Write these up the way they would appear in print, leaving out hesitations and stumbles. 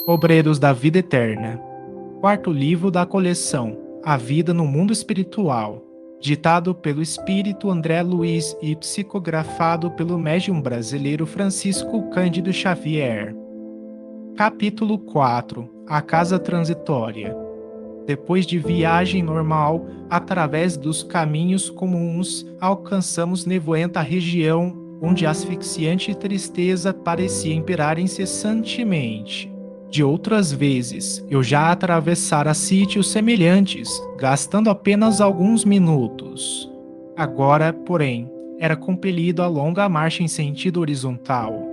Obreiros da Vida Eterna. Quarto livro da coleção, A Vida no Mundo Espiritual. Ditado pelo espírito André Luiz e psicografado pelo médium brasileiro Francisco Cândido Xavier. Capítulo 4. A Casa Transitória. Depois de viagem normal, através dos caminhos comuns, alcançamos nevoenta região, onde a asfixiante tristeza parecia imperar incessantemente. De outras vezes, eu já atravessara sítios semelhantes, gastando apenas alguns minutos. Agora, porém, era compelido a longa marcha em sentido horizontal.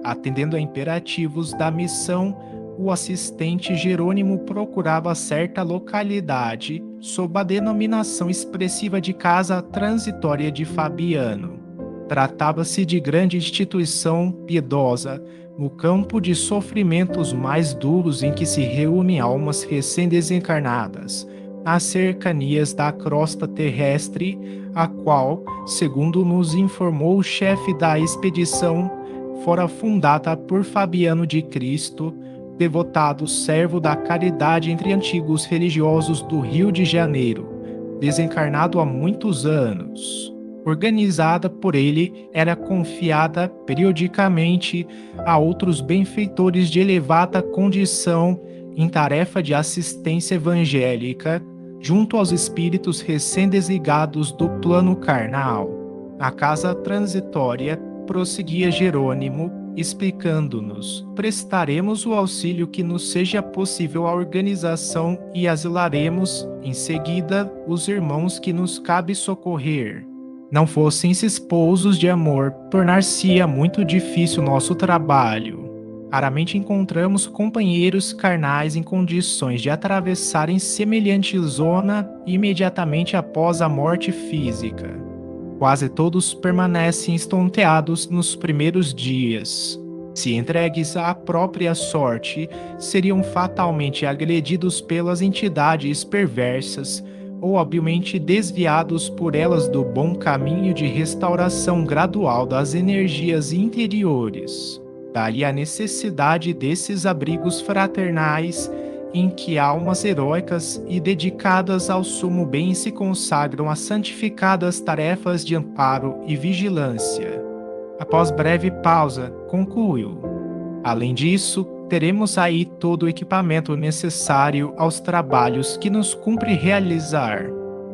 Atendendo a imperativos da missão, o assistente Jerônimo procurava certa localidade, sob a denominação expressiva de Casa Transitória de Fabiano. Tratava-se de grande instituição piedosa, no campo de sofrimentos mais duros em que se reúnem almas recém-desencarnadas, nas cercanias da crosta terrestre, a qual, segundo nos informou o chefe da expedição, fora fundada por Fabiano de Cristo, devotado servo da caridade entre antigos religiosos do Rio de Janeiro, desencarnado há muitos anos. Organizada por ele, era confiada periodicamente a outros benfeitores de elevada condição em tarefa de assistência evangélica, junto aos espíritos recém-desligados do plano carnal. A casa transitória, prosseguia Jerônimo, explicando-nos: prestaremos o auxílio que nos seja possível à organização e asilaremos, em seguida, os irmãos que nos cabe socorrer. Não fossem esses pousos de amor, tornar-se-ia muito difícil nosso trabalho. Raramente encontramos companheiros carnais em condições de atravessarem semelhante zona imediatamente após a morte física. Quase todos permanecem estonteados nos primeiros dias. Se entregues à própria sorte, seriam fatalmente agredidos pelas entidades perversas, ou habilmente desviados por elas do bom caminho de restauração gradual das energias interiores. Daí a necessidade desses abrigos fraternais, em que almas heróicas e dedicadas ao sumo bem se consagram a santificadas tarefas de amparo e vigilância. Após breve pausa, concluiu: além disso, teremos aí todo o equipamento necessário aos trabalhos que nos cumpre realizar.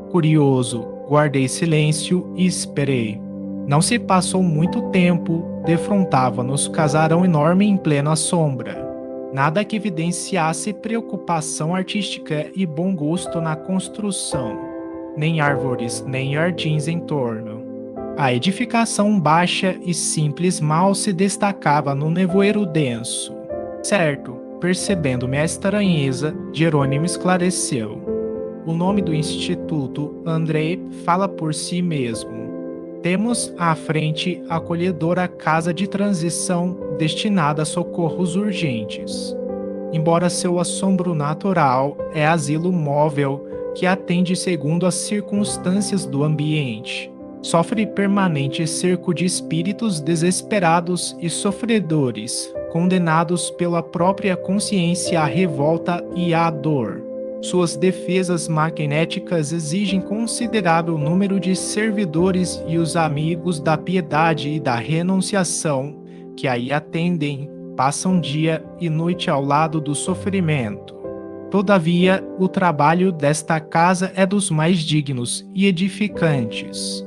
Curioso, guardei silêncio e esperei. Não se passou muito tempo, defrontava-nos casarão enorme em plena sombra. Nada que evidenciasse preocupação artística e bom gosto na construção. Nem árvores, nem jardins em torno. A edificação baixa e simples mal se destacava no nevoeiro denso. Certo, percebendo minha estranheza, Jerônimo esclareceu. O nome do instituto, André, fala por si mesmo. Temos à frente a acolhedora casa de transição destinada a socorros urgentes. Embora seu assombro natural é asilo móvel que atende segundo as circunstâncias do ambiente. Sofre permanente cerco de espíritos desesperados e sofredores, condenados pela própria consciência à revolta e à dor. Suas defesas magnéticas exigem considerável número de servidores e os amigos da piedade e da renunciação, que aí atendem, passam dia e noite ao lado do sofrimento. Todavia, o trabalho desta casa é dos mais dignos e edificantes.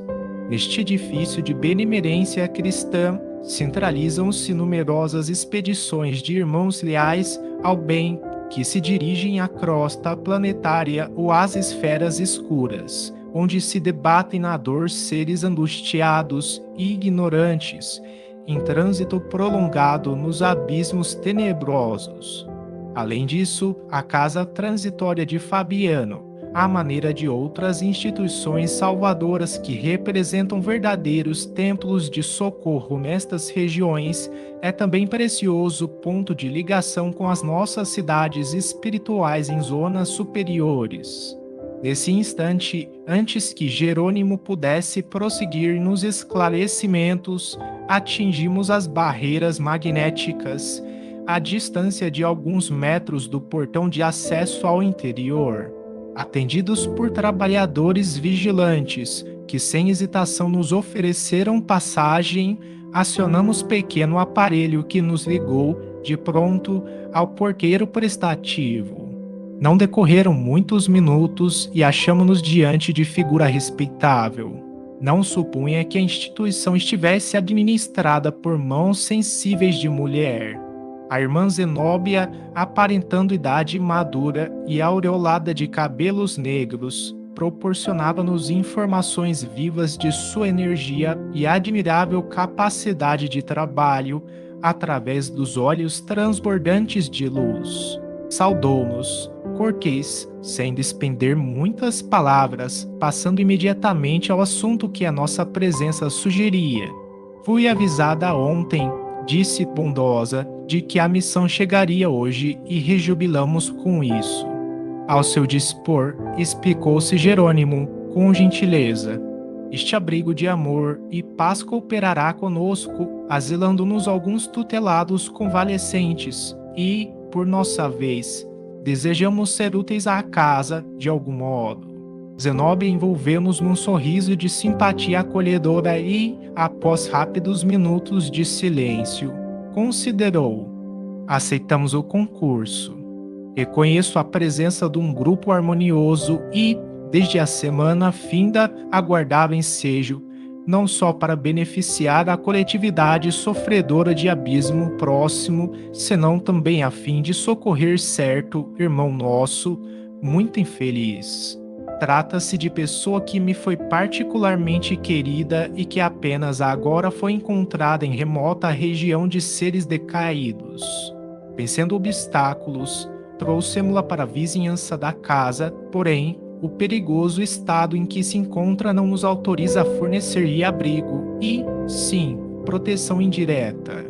Neste edifício de benemerência cristã, centralizam-se numerosas expedições de irmãos leais ao bem que se dirigem à crosta planetária ou às esferas escuras, onde se debatem na dor seres angustiados e ignorantes, em trânsito prolongado nos abismos tenebrosos. Além disso, a casa transitória de Fabiano, à maneira de outras instituições salvadoras que representam verdadeiros templos de socorro nestas regiões, é também precioso ponto de ligação com as nossas cidades espirituais em zonas superiores. Nesse instante, antes que Jerônimo pudesse prosseguir nos esclarecimentos, atingimos as barreiras magnéticas, à distância de alguns metros do portão de acesso ao interior. Atendidos por trabalhadores vigilantes, que sem hesitação nos ofereceram passagem, acionamos pequeno aparelho que nos ligou de pronto ao porteiro prestativo. Não decorreram muitos minutos e achamo-nos diante de figura respeitável. Não supunha que a instituição estivesse administrada por mãos sensíveis de mulher. A irmã Zenóbia, aparentando idade madura e aureolada de cabelos negros, proporcionava-nos informações vivas de sua energia e admirável capacidade de trabalho através dos olhos transbordantes de luz. Saudou-nos, cortês, sem despender muitas palavras, passando imediatamente ao assunto que a nossa presença sugeria. Fui avisada ontem, disse bondosa, de que a missão chegaria hoje e rejubilamos com isso. Ao seu dispor, explicou-se Jerônimo, com gentileza. Este abrigo de amor e paz cooperará conosco, azelando-nos alguns tutelados convalescentes e, por nossa vez, desejamos ser úteis à casa de algum modo. Zenóbia envolveu-nos num sorriso de simpatia acolhedora e, após rápidos minutos de silêncio, considerou: aceitamos o concurso. Reconheço a presença de um grupo harmonioso e, desde a semana finda, aguardava ensejo, não só para beneficiar a coletividade sofredora de abismo próximo, senão também a fim de socorrer certo irmão nosso, muito infeliz. Trata-se de pessoa que me foi particularmente querida e que apenas agora foi encontrada em remota região de seres decaídos. Vencendo obstáculos, trouxemo-la para a vizinhança da casa, porém, o perigoso estado em que se encontra não nos autoriza a fornecer-lhe abrigo e, sim, proteção indireta.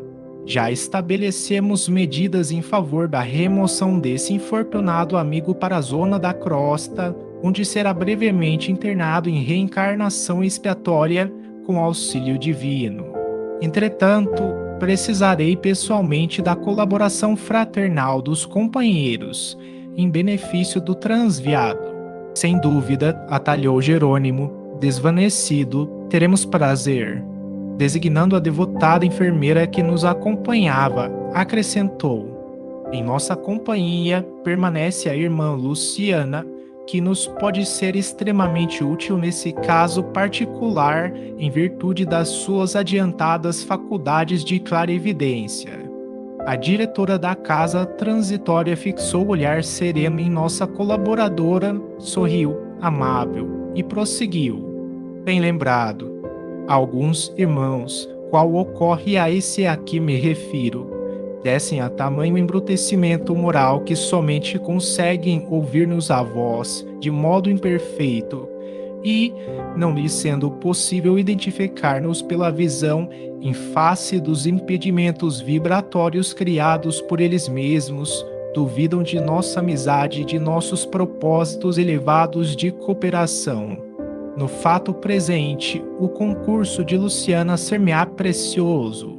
Já estabelecemos medidas em favor da remoção desse infortunado amigo para a zona da crosta, onde será brevemente internado em reencarnação expiatória com auxílio divino. Entretanto, precisarei pessoalmente da colaboração fraternal dos companheiros, em benefício do transviado. Sem dúvida, atalhou Jerônimo, desvanecido, teremos prazer. Designando a devotada enfermeira que nos acompanhava, acrescentou: em nossa companhia permanece a irmã Luciana, que nos pode ser extremamente útil nesse caso particular em virtude das suas adiantadas faculdades de clarividência. A diretora da casa transitória fixou o olhar sereno em nossa colaboradora, sorriu, amável, e prosseguiu. Bem lembrado. Alguns irmãos, qual ocorre a esse a que me refiro, descem a tamanho embrutecimento moral que somente conseguem ouvir-nos a voz de modo imperfeito e, não lhes sendo possível identificar-nos pela visão em face dos impedimentos vibratórios criados por eles mesmos, duvidam de nossa amizade e de nossos propósitos elevados de cooperação. No fato presente, o concurso de Luciana ser-me-á precioso.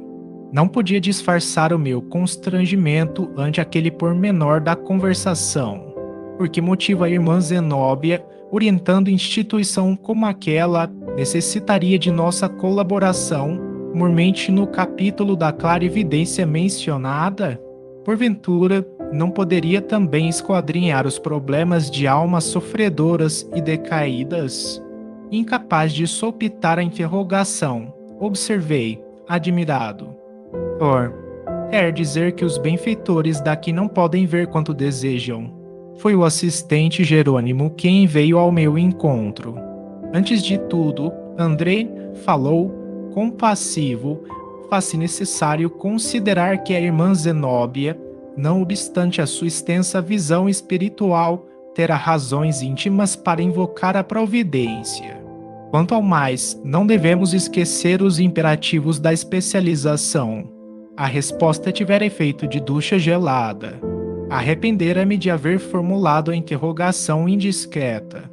Não podia disfarçar o meu constrangimento ante aquele pormenor da conversação. Por que motivo a irmã Zenóbia, orientando instituição como aquela, necessitaria de nossa colaboração, mormente no capítulo da clarividência mencionada? Porventura, não poderia também esquadrinhar os problemas de almas sofredoras e decaídas? Incapaz de sopitar a interrogação, observei, admirado. Quer dizer que os benfeitores daqui não podem ver quanto desejam. Foi o assistente Jerônimo quem veio ao meu encontro. Antes de tudo, André falou, compassivo, faz-se necessário considerar que a irmã Zenóbia, não obstante a sua extensa visão espiritual, terá razões íntimas para invocar a providência. Quanto ao mais, não devemos esquecer os imperativos da especialização. A resposta tivera efeito de ducha gelada. Arrependera-me de haver formulado a interrogação indiscreta.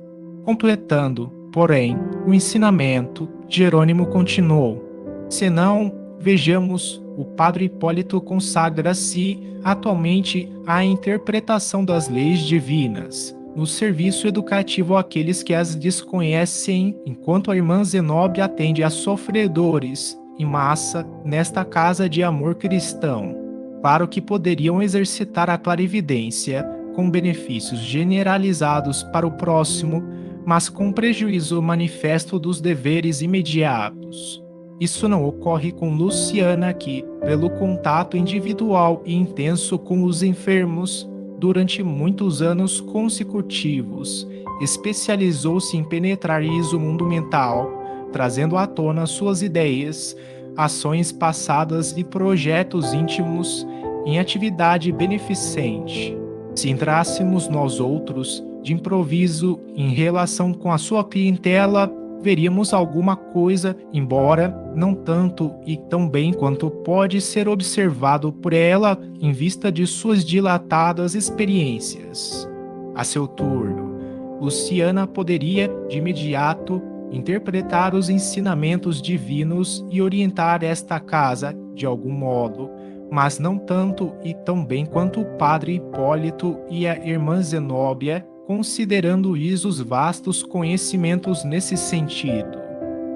Completando, porém, o ensinamento, Jerônimo continuou: senão, vejamos o padre Hipólito consagra-se atualmente à interpretação das leis divinas, no serviço educativo àqueles que as desconhecem, enquanto a irmã Zenóbia atende a sofredores em massa nesta casa de amor cristão. Claro que poderiam exercitar a clarividência com benefícios generalizados para o próximo, mas com prejuízo manifesto dos deveres imediatos. Isso não ocorre com Luciana, que, pelo contato individual e intenso com os enfermos, durante muitos anos consecutivos, especializou-se em penetrar o mundo mental, trazendo à tona suas ideias, ações passadas e projetos íntimos em atividade beneficente. Se entrássemos nós outros, de improviso, em relação com a sua clientela, veríamos alguma coisa, embora não tanto e tão bem quanto pode ser observado por ela em vista de suas dilatadas experiências. A seu turno, Luciana poderia, de imediato, interpretar os ensinamentos divinos e orientar esta casa, de algum modo, mas não tanto e tão bem quanto o padre Hipólito e a irmã Zenóbia, considerando-lhes os vastos conhecimentos nesse sentido.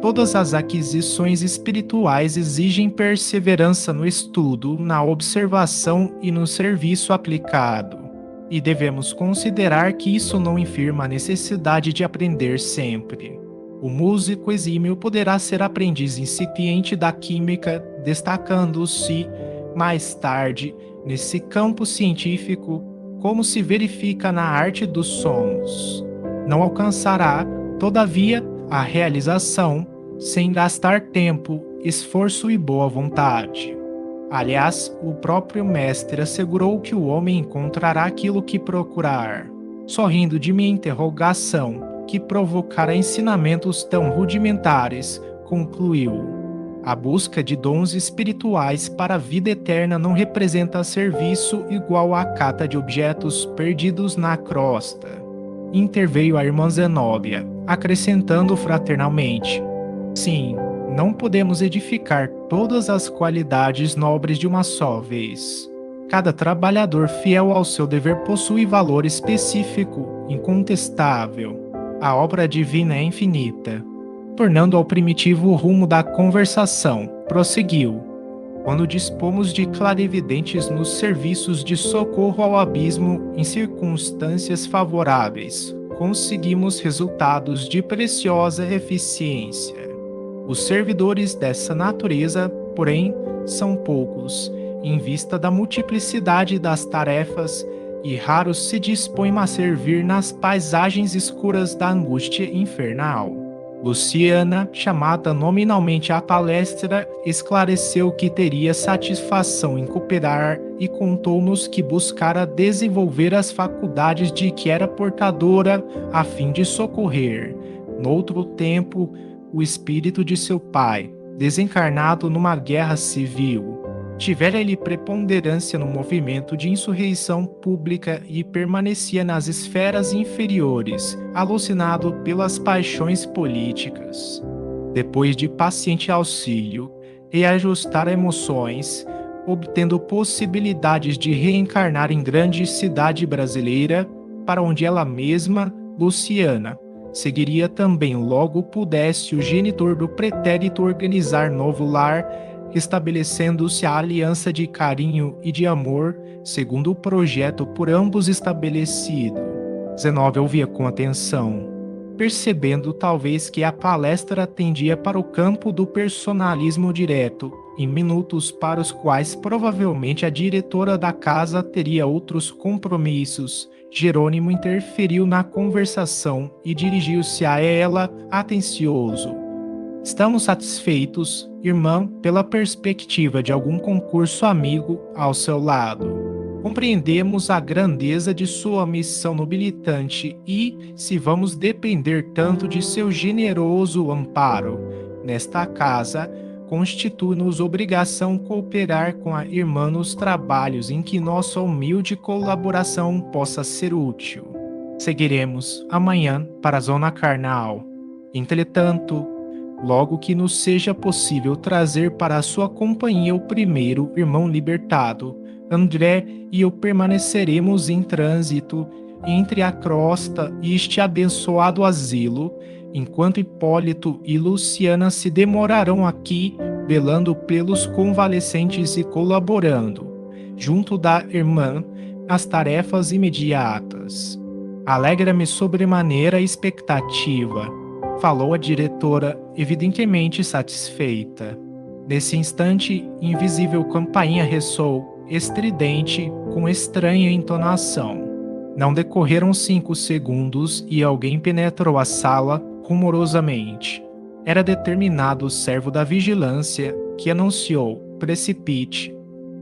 Todas as aquisições espirituais exigem perseverança no estudo, na observação e no serviço aplicado. E devemos considerar que isso não infirma a necessidade de aprender sempre. O músico exímio poderá ser aprendiz incipiente da química, destacando-se, mais tarde, nesse campo científico, como se verifica na arte dos sons. Não alcançará, todavia, a realização sem gastar tempo, esforço e boa vontade. Aliás, o próprio mestre assegurou que o homem encontrará aquilo que procurar. Sorrindo de minha interrogação, que provocara ensinamentos tão rudimentares, concluiu: a busca de dons espirituais para a vida eterna não representa serviço igual à cata de objetos perdidos na crosta. Interveio a irmã Zenóbia, acrescentando fraternalmente: sim, não podemos edificar todas as qualidades nobres de uma só vez. Cada trabalhador fiel ao seu dever possui valor específico, incontestável. A obra divina é infinita. Tornando ao primitivo o rumo da conversação, prosseguiu: quando dispomos de clarividentes nos serviços de socorro ao abismo em circunstâncias favoráveis, conseguimos resultados de preciosa eficiência. Os servidores dessa natureza, porém, são poucos, em vista da multiplicidade das tarefas, e raros se dispõem a servir nas paisagens escuras da angústia infernal. Luciana, chamada nominalmente à palestra, esclareceu que teria satisfação em cooperar e contou-nos que buscara desenvolver as faculdades de que era portadora a fim de socorrer, noutro tempo, o espírito de seu pai, desencarnado numa guerra civil. Tivera ele preponderância no movimento de insurreição pública e permanecia nas esferas inferiores, alucinado pelas paixões políticas. Depois de paciente auxílio e ajustar emoções, obtendo possibilidades de reencarnar em grande cidade brasileira, para onde ela mesma, Luciana, seguiria também logo pudesse o genitor do pretérito organizar novo lar, estabelecendo-se a aliança de carinho e de amor, segundo o projeto por ambos estabelecido. Zenóbia ouvia com atenção, percebendo talvez que a palestra tendia para o campo do personalismo direto, em minutos para os quais provavelmente a diretora da casa teria outros compromissos. Jerônimo interferiu na conversação e dirigiu-se a ela atencioso. Estamos satisfeitos, irmã, pela perspectiva de algum concurso amigo ao seu lado. Compreendemos a grandeza de sua missão nobilitante e, se vamos depender tanto de seu generoso amparo nesta casa, constitui-nos obrigação cooperar com a irmã nos trabalhos em que nossa humilde colaboração possa ser útil. Seguiremos amanhã para a zona carnal. Entretanto, logo que nos seja possível trazer para a sua companhia o primeiro irmão libertado, André e eu permaneceremos em trânsito entre a crosta e este abençoado asilo, enquanto Hipólito e Luciana se demorarão aqui, velando pelos convalescentes e colaborando, junto da irmã, as tarefas imediatas. Alegra-me sobremaneira a expectativa, falou a diretora, evidentemente satisfeita. Nesse instante, invisível campainha ressoou, estridente, com estranha entonação. Não decorreram 5 segundos e alguém penetrou a sala rumorosamente. Era determinado o servo da vigilância, que anunciou: precipite.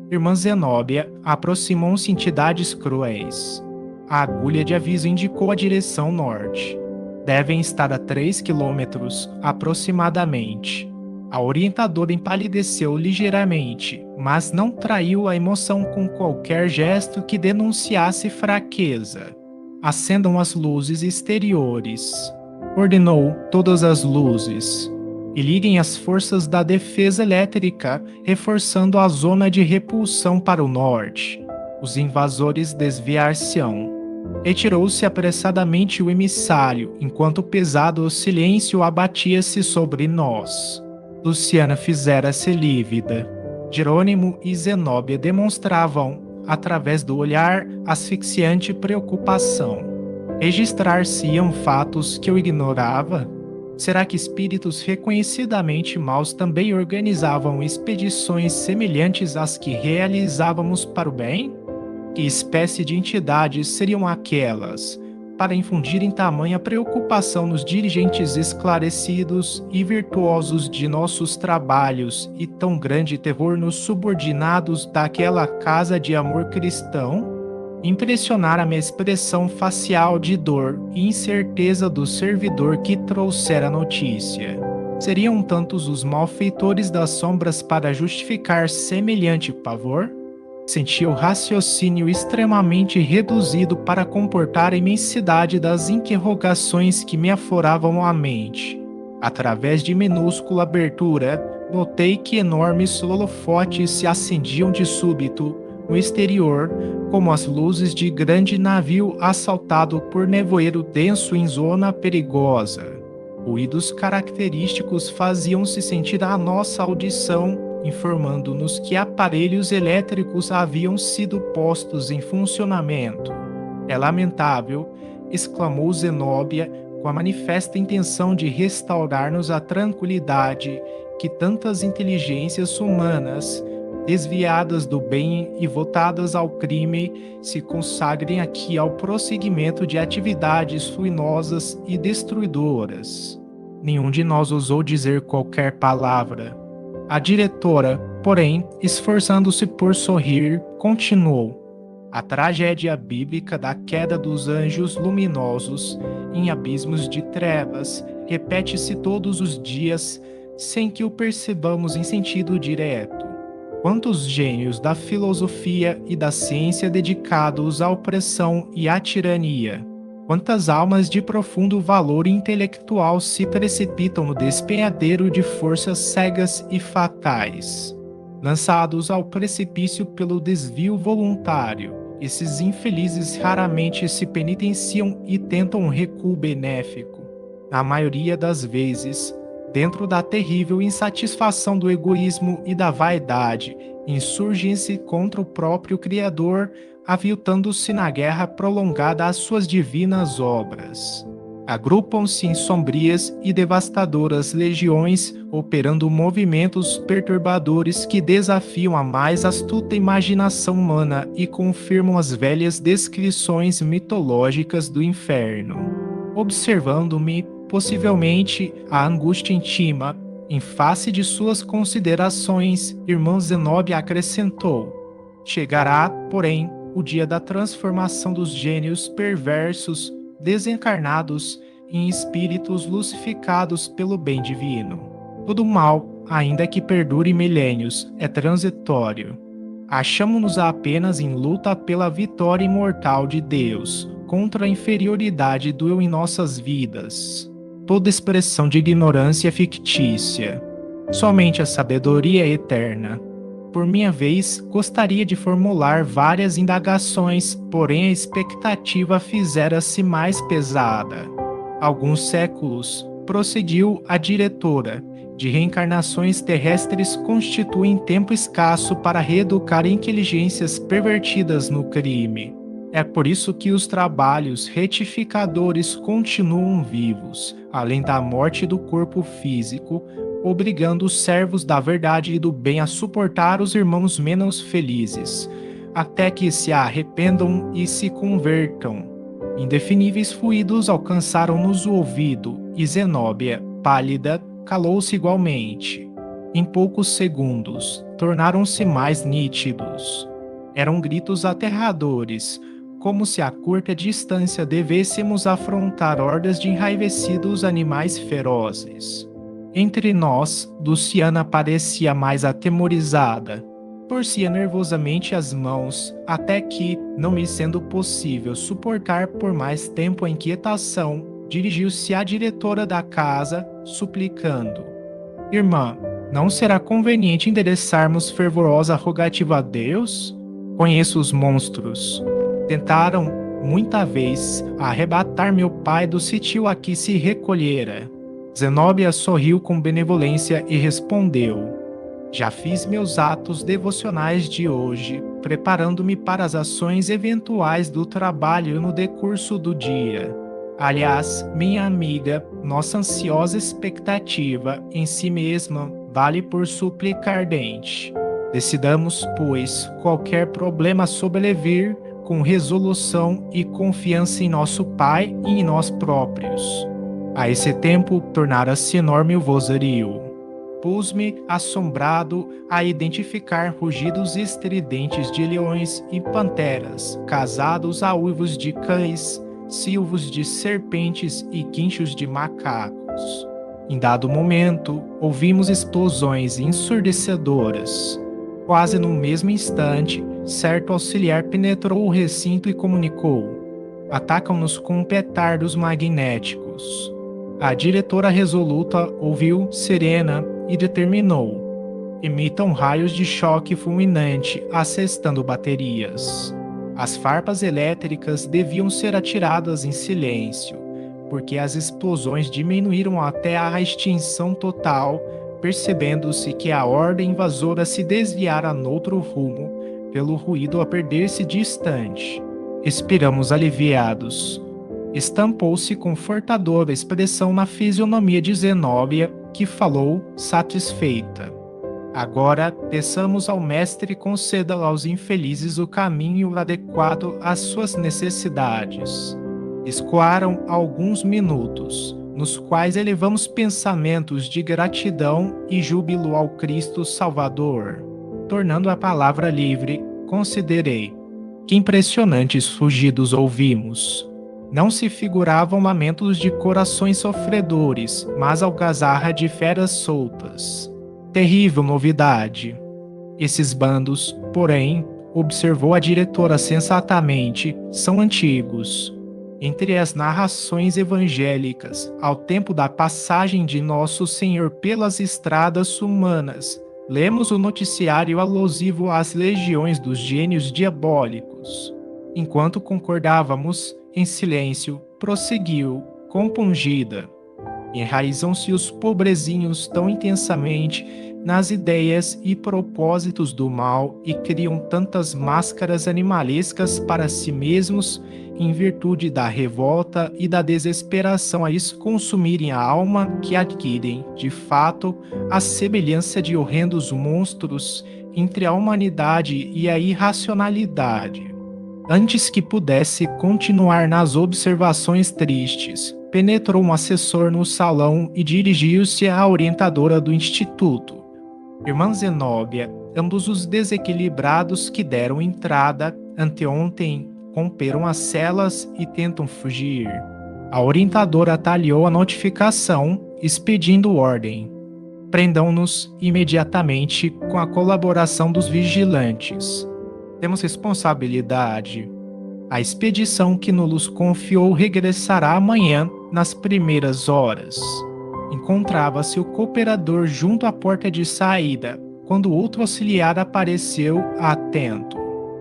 Irmã Zenóbia aproximou-se entidades cruéis. A agulha de aviso indicou a direção norte. Devem estar a 3 quilômetros, aproximadamente. A orientadora empalideceu ligeiramente, mas não traiu a emoção com qualquer gesto que denunciasse fraqueza. Acendam as luzes exteriores. Ordenou todas as luzes. E liguem as forças da defesa elétrica, reforçando a zona de repulsão para o norte. Os invasores desviar-se-ão. Retirou-se apressadamente o emissário, enquanto o pesado silêncio abatia-se sobre nós. Luciana fizera-se lívida. Jerônimo e Zenóbia demonstravam, através do olhar, asfixiante preocupação. Registrar-se-iam fatos que eu ignorava? Será que espíritos reconhecidamente maus também organizavam expedições semelhantes às que realizávamos para o bem? Que espécie de entidades seriam aquelas, para infundirem tamanha preocupação nos dirigentes esclarecidos e virtuosos de nossos trabalhos e tão grande terror nos subordinados daquela casa de amor cristão? Impressionara-me a expressão facial de dor e incerteza do servidor que trouxera a notícia. Seriam tantos os malfeitores das sombras para justificar semelhante pavor? Sentia o raciocínio extremamente reduzido para comportar a imensidade das interrogações que me aforavam a mente. Através de minúscula abertura, notei que enormes holofotes se acendiam de súbito no exterior, como as luzes de grande navio assaltado por nevoeiro denso em zona perigosa. Ruídos característicos faziam-se sentir à nossa audição, informando-nos que aparelhos elétricos haviam sido postos em funcionamento. É lamentável, exclamou Zenóbia, com a manifesta intenção de restaurar-nos a tranquilidade, que tantas inteligências humanas, desviadas do bem e voltadas ao crime, se consagrem aqui ao prosseguimento de atividades ruinosas e destruidoras. Nenhum de nós ousou dizer qualquer palavra. A diretora, porém, esforçando-se por sorrir, continuou. A tragédia bíblica da queda dos anjos luminosos em abismos de trevas repete-se todos os dias sem que o percebamos em sentido direto. Quantos gênios da filosofia e da ciência dedicados à opressão e à tirania? Quantas almas de profundo valor intelectual se precipitam no despenhadeiro de forças cegas e fatais? Lançados ao precipício pelo desvio voluntário, esses infelizes raramente se penitenciam e tentam um recuo benéfico. Na maioria das vezes, dentro da terrível insatisfação do egoísmo e da vaidade, insurgem-se contra o próprio Criador, aviltando-se na guerra prolongada às suas divinas obras. Agrupam-se em sombrias e devastadoras legiões, operando movimentos perturbadores que desafiam a mais astuta imaginação humana e confirmam as velhas descrições mitológicas do inferno. Observando-me, possivelmente, a angústia intima, em face de suas considerações, irmã Zenóbia acrescentou: chegará, porém, o dia da transformação dos gênios perversos, desencarnados em espíritos lucificados pelo bem divino. Todo mal, ainda que perdure milênios, é transitório. Achamo-nos apenas em luta pela vitória imortal de Deus contra a inferioridade do eu em nossas vidas. Toda expressão de ignorância é fictícia. Somente a sabedoria é eterna. Por minha vez, gostaria de formular várias indagações, porém a expectativa fizera-se mais pesada. Alguns séculos, prosseguiu a diretora, de reencarnações terrestres constituem tempo escasso para reeducar inteligências pervertidas no crime. É por isso que os trabalhos retificadores continuam vivos, além da morte do corpo físico, obrigando os servos da verdade e do bem a suportar os irmãos menos felizes, até que se arrependam e se convertam. Indefiníveis fluidos alcançaram-nos o ouvido, e Zenóbia, pálida, calou-se igualmente. Em poucos segundos, tornaram-se mais nítidos. Eram gritos aterradores, como se a curta distância devêssemos afrontar hordas de enraivecidos animais ferozes. Entre nós, Luciana parecia mais atemorizada. Torcia nervosamente as mãos, até que, não me sendo possível suportar por mais tempo a inquietação, dirigiu-se à diretora da casa, suplicando: Irmã, não será conveniente endereçarmos fervorosa rogativa a Deus? Conheço os monstros. Tentaram, muita vez, arrebatar meu pai do sítio a que se recolhera. Zenóbia sorriu com benevolência e respondeu: Já fiz meus atos devocionais de hoje, preparando-me para as ações eventuais do trabalho no decurso do dia. Aliás, minha amiga, nossa ansiosa expectativa em si mesma vale por súplica ardente. Decidamos, pois, qualquer problema sobrevir com resolução e confiança em nosso Pai e em nós próprios. A esse tempo, tornara-se enorme o vozerio. Pus-me, assombrado, a identificar rugidos estridentes de leões e panteras, casados a uivos de cães, silvos de serpentes e guinchos de macacos. Em dado momento, ouvimos explosões ensurdecedoras. Quase no mesmo instante, certo auxiliar penetrou o recinto e comunicou: Atacam-nos com petardos magnéticos. A diretora resoluta ouviu serena e determinou: Emitam raios de choque fulminante, assestando baterias. As farpas elétricas deviam ser atiradas em silêncio, porque as explosões diminuíram até a extinção total, percebendo-se que a horda invasora se desviara noutro rumo, pelo ruído a perder-se distante. Expiramos aliviados. Estampou-se confortadora expressão na fisionomia de Zenóbia, que falou satisfeita. Agora, peçamos ao Mestre conceda aos infelizes o caminho adequado às suas necessidades. Escoaram alguns minutos, nos quais elevamos pensamentos de gratidão e júbilo ao Cristo Salvador. Tornando a palavra livre, considerei: que impressionantes fugidos ouvimos! Não se figuravam lamentos de corações sofredores, mas algazarra de feras soltas. Terrível novidade! Esses bandos, porém, observou a diretora sensatamente, são antigos. Entre as narrações evangélicas, ao tempo da passagem de Nosso Senhor pelas estradas humanas, lemos o noticiário alusivo às legiões dos gênios diabólicos. Enquanto concordávamos, em silêncio, prosseguiu, compungida: Enraizam-se os pobrezinhos tão intensamente nas ideias e propósitos do mal e criam tantas máscaras animalescas para si mesmos, em virtude da revolta e da desesperação a isso consumirem a alma, que adquirem, de fato, a semelhança de horrendos monstros entre a humanidade e a irracionalidade. Antes que pudesse continuar nas observações tristes, penetrou um assessor no salão e dirigiu-se à orientadora do instituto. Irmã Zenóbia, ambos os desequilibrados que deram entrada anteontem romperam as celas e tentam fugir. A orientadora atalhou a notificação, expedindo ordem: Prendam-nos imediatamente com a colaboração dos vigilantes. Temos responsabilidade. A expedição que nos confiou regressará amanhã nas primeiras horas. Encontrava-se o cooperador junto à porta de saída, quando outro auxiliar apareceu atento.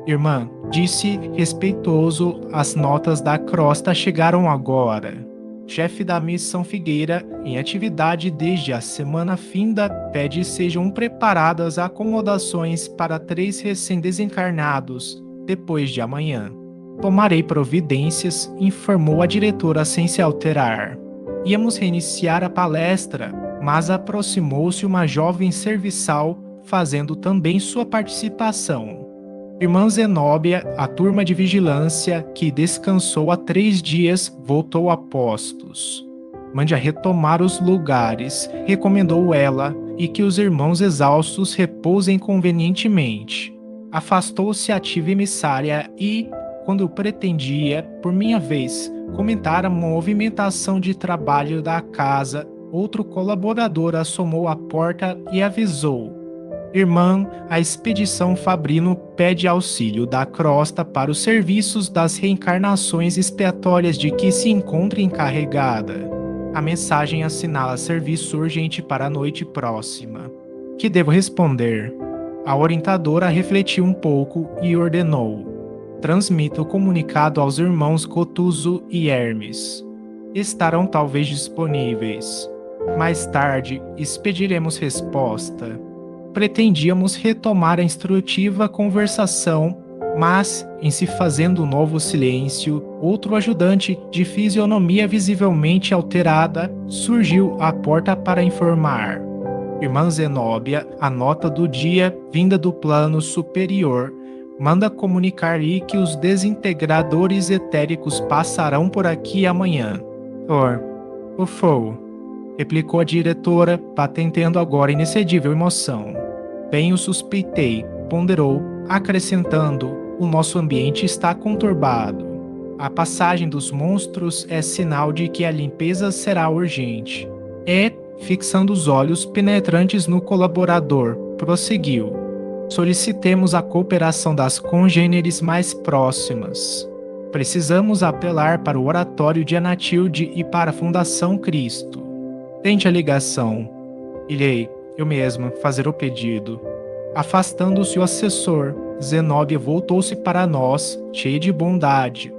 Irmã, disse respeitoso, as notas da crosta chegaram agora. Chefe da missão Figueira, em atividade desde a semana finda, pede sejam preparadas acomodações para 3 recém-desencarnados, depois de amanhã. Tomarei providências, informou a diretora sem se alterar. Íamos reiniciar a palestra, mas aproximou-se uma jovem serviçal, fazendo também sua participação. Irmã Zenóbia, a turma de vigilância, que descansou há 3 dias, voltou a postos. Mande a retomar os lugares, recomendou ela, e que os irmãos exaustos repousem convenientemente. Afastou-se a ativa emissária e, quando pretendia, por minha vez, comentar a movimentação de trabalho da casa, outro colaborador assomou à porta e avisou: Irmã, a expedição Fabrino pede auxílio da crosta para os serviços das reencarnações expiatórias de que se encontra encarregada. A mensagem assinala serviço urgente para a noite próxima. Que devo responder? A orientadora refletiu um pouco e ordenou: transmita o comunicado aos irmãos Cotuso e Hermes. Estarão talvez disponíveis. Mais tarde, expediremos resposta. Pretendíamos retomar a instrutiva conversação, mas, em se fazendo um novo silêncio, outro ajudante, de fisionomia visivelmente alterada, surgiu à porta para informar. Irmã Zenóbia, a nota do dia, vinda do plano superior, manda comunicar-lhe que os desintegradores etéricos passarão por aqui amanhã. Ufou, replicou a diretora, patentando agora inexcedível emoção. Bem o suspeitei, ponderou, acrescentando: o nosso ambiente está conturbado. A passagem dos monstros é sinal de que a limpeza será urgente. E, fixando os olhos penetrantes no colaborador, prosseguiu: solicitemos a cooperação das congêneres mais próximas. Precisamos apelar para o Oratório de Anatilde e para a Fundação Cristo. Tente a ligação. Irei, eu mesma, fazer o pedido. Afastando-se o assessor, Zenóbia voltou-se para nós, cheia de bondade.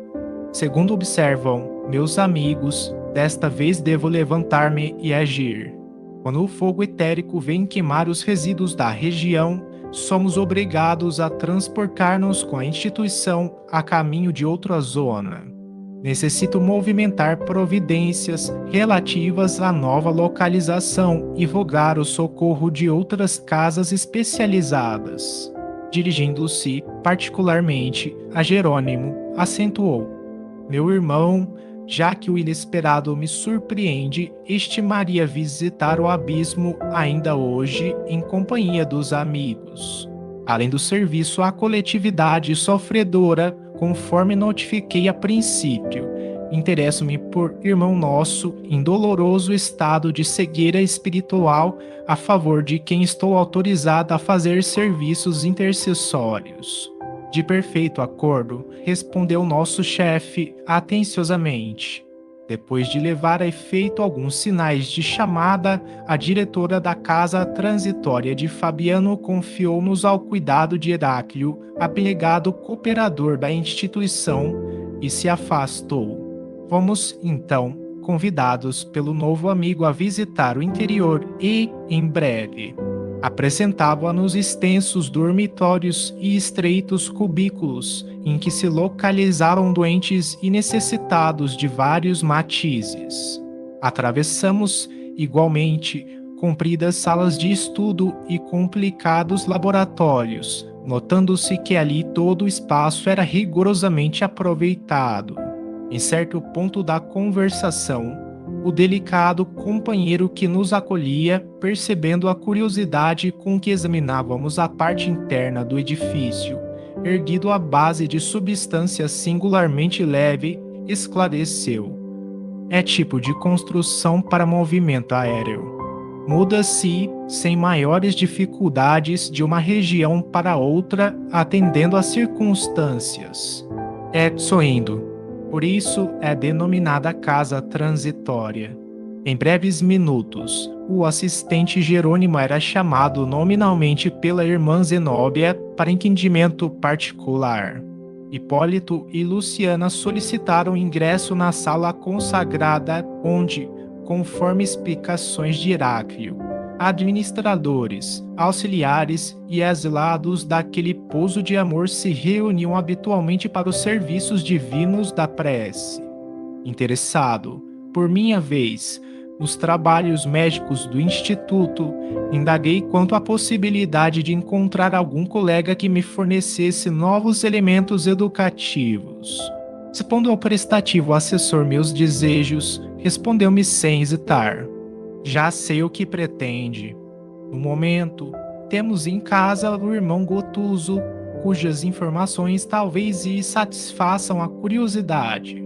Segundo observam, meus amigos, desta vez devo levantar-me e agir. Quando o fogo etérico vem queimar os resíduos da região, somos obrigados a transportar-nos com a instituição a caminho de outra zona. Necessito movimentar providências relativas à nova localização e rogar o socorro de outras casas especializadas. Dirigindo-se, particularmente, a Jerônimo, acentuou: meu irmão, já que o inesperado me surpreende, estimaria visitar o abismo ainda hoje em companhia dos amigos. Além do serviço à coletividade sofredora, conforme notifiquei a princípio, interesso-me por irmão nosso em doloroso estado de cegueira espiritual a favor de quem estou autorizado a fazer serviços intercessórios. De perfeito acordo, respondeu nosso chefe atenciosamente. Depois de levar a efeito alguns sinais de chamada, a diretora da casa transitória de Fabiano confiou-nos ao cuidado de Heráclio, abnegado cooperador da instituição, e se afastou. Fomos, então, convidados pelo novo amigo a visitar o interior e, em breve, apresentava-nos extensos dormitórios e estreitos cubículos em que se localizaram doentes e necessitados de vários matizes. Atravessamos, igualmente, compridas salas de estudo e complicados laboratórios, notando-se que ali todo o espaço era rigorosamente aproveitado. Em certo ponto da conversação, o delicado companheiro que nos acolhia, percebendo a curiosidade com que examinávamos a parte interna do edifício, erguido à base de substância singularmente leve, esclareceu: é tipo de construção para movimento aéreo. Muda-se, sem maiores dificuldades, de uma região para outra, atendendo às circunstâncias. Sorrindo. Por isso é denominada casa transitória. Em breves minutos, o assistente Jerônimo era chamado nominalmente pela irmã Zenóbia para entendimento particular. Hipólito e Luciana solicitaram ingresso na sala consagrada, onde, conforme explicações de Heráclio, administradores, auxiliares e exilados daquele pouso de amor se reuniam habitualmente para os serviços divinos da prece. Interessado, por minha vez, nos trabalhos médicos do Instituto, indaguei quanto à possibilidade de encontrar algum colega que me fornecesse novos elementos educativos. Expondo ao prestativo assessor meus desejos, respondeu-me sem hesitar: já sei o que pretende. No momento, temos em casa o irmão Gotuso, cujas informações talvez lhe satisfaçam a curiosidade.